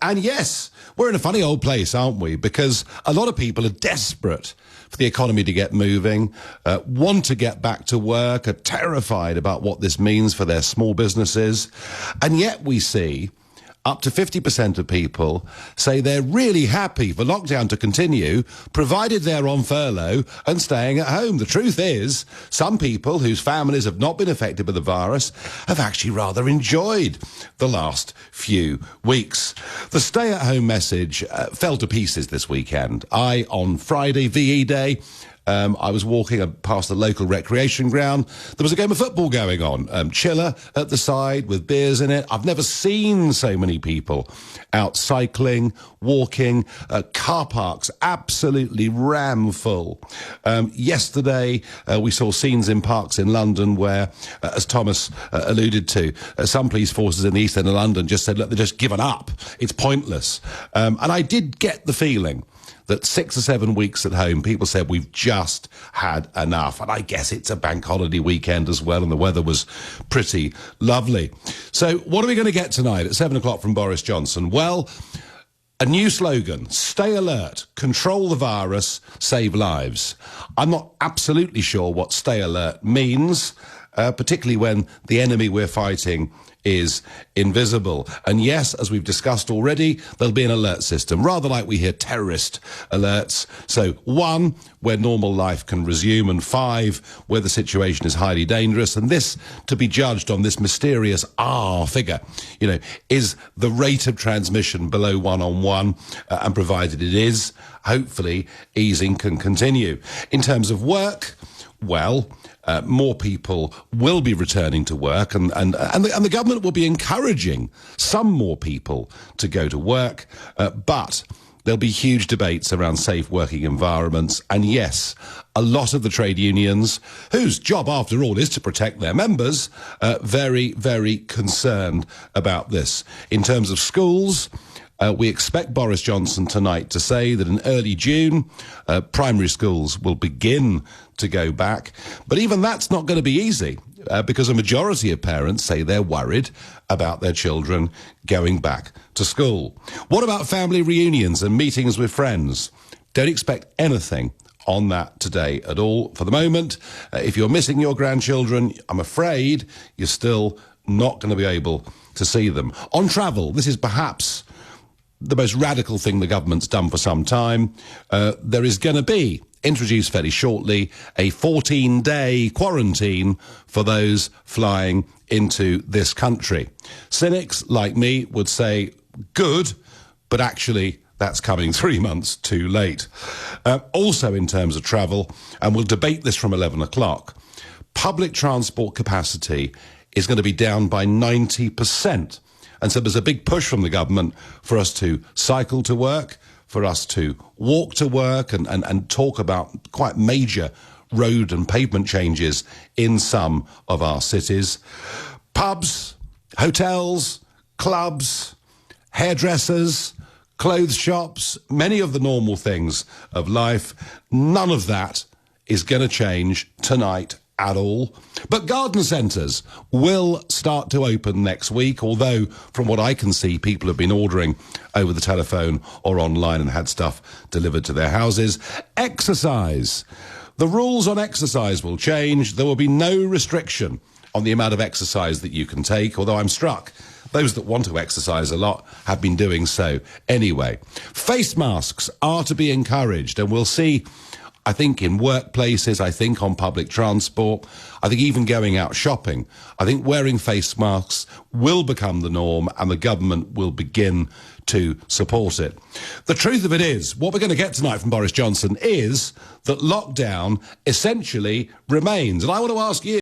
And yes, we're in a funny old place, aren't we? Because a lot of people are desperate for the economy to get moving, want to get back to work, are terrified about what this means for their small businesses. And yet we see up to 50% of people say they're really happy for lockdown to continue, provided they're on furlough and staying at home. The truth is, some people whose families have not been affected by the virus have actually rather enjoyed the last few weeks. The stay-at-home message fell to pieces this weekend. On Friday, VE Day, I was walking past the local recreation ground. There was a game of football going on. Chiller at the side with beers in it. I've never seen so many people out cycling, walking, car parks absolutely ram full. Yesterday, we saw scenes in parks in London where, as Thomas alluded to, some police forces in the East End of London just said, look, they're just given up. It's pointless. And I did get the feeling that 6 or 7 weeks at home, people said, we've just had enough. And I guess it's a bank holiday weekend as well, and the weather was pretty lovely. So what are we going to get tonight at 7 o'clock from Boris Johnson? Well, a new slogan: stay alert, control the virus, save lives. I'm not absolutely sure what stay alert means, particularly when the enemy we're fighting is invisible. And yes, as we've discussed already, there'll be an alert system, rather like we hear terrorist alerts. So 1, where normal life can resume, and 5, where the situation is highly dangerous. And this to be judged on this mysterious R figure. You know, is the rate of transmission below 1 on 1? And provided it is, hopefully easing can continue. In terms of work, well, more people will be returning to work, and the government will be encouraging some more people to go to work, but there'll be huge debates around safe working environments. And yes, a lot of the trade unions, whose job after all is to protect their members, very, very concerned about this. In terms of schools, we expect Boris Johnson tonight to say that in early June, primary schools will begin to go back. But even that's not going to be easy, because a majority of parents say they're worried about their children going back to school. What about family reunions and meetings with friends? Don't expect anything on that today at all. For the moment, if you're missing your grandchildren, I'm afraid you're still not going to be able to see them. On travel, this is perhaps the most radical thing the government's done for some time. There is going to be, introduced fairly shortly, a 14-day quarantine for those flying into this country. Cynics like me would say, good, but actually that's coming 3 months too late. Also in terms of travel, and we'll debate this from 11 o'clock, public transport capacity is going to be down by 90%. And so there's a big push from the government for us to cycle to work, for us to walk to work, and talk about quite major road and pavement changes in some of our cities. Pubs, hotels, clubs, hairdressers, clothes shops, many of the normal things of life, none of that is going to change tonight at all. But garden centres will start to open next week, although from what I can see, people have been ordering over the telephone or online and had stuff delivered to their houses. Exercise. The rules on exercise will change. There will be no restriction on the amount of exercise that you can take, although I'm struck those that want to exercise a lot have been doing so anyway. Face masks are to be encouraged, and we'll see, I think, in workplaces, I think on public transport, I think even going out shopping, I think wearing face masks will become the norm, and the government will begin to support it. The truth of it is, what we're going to get tonight from Boris Johnson is that lockdown essentially remains. And I want to ask you,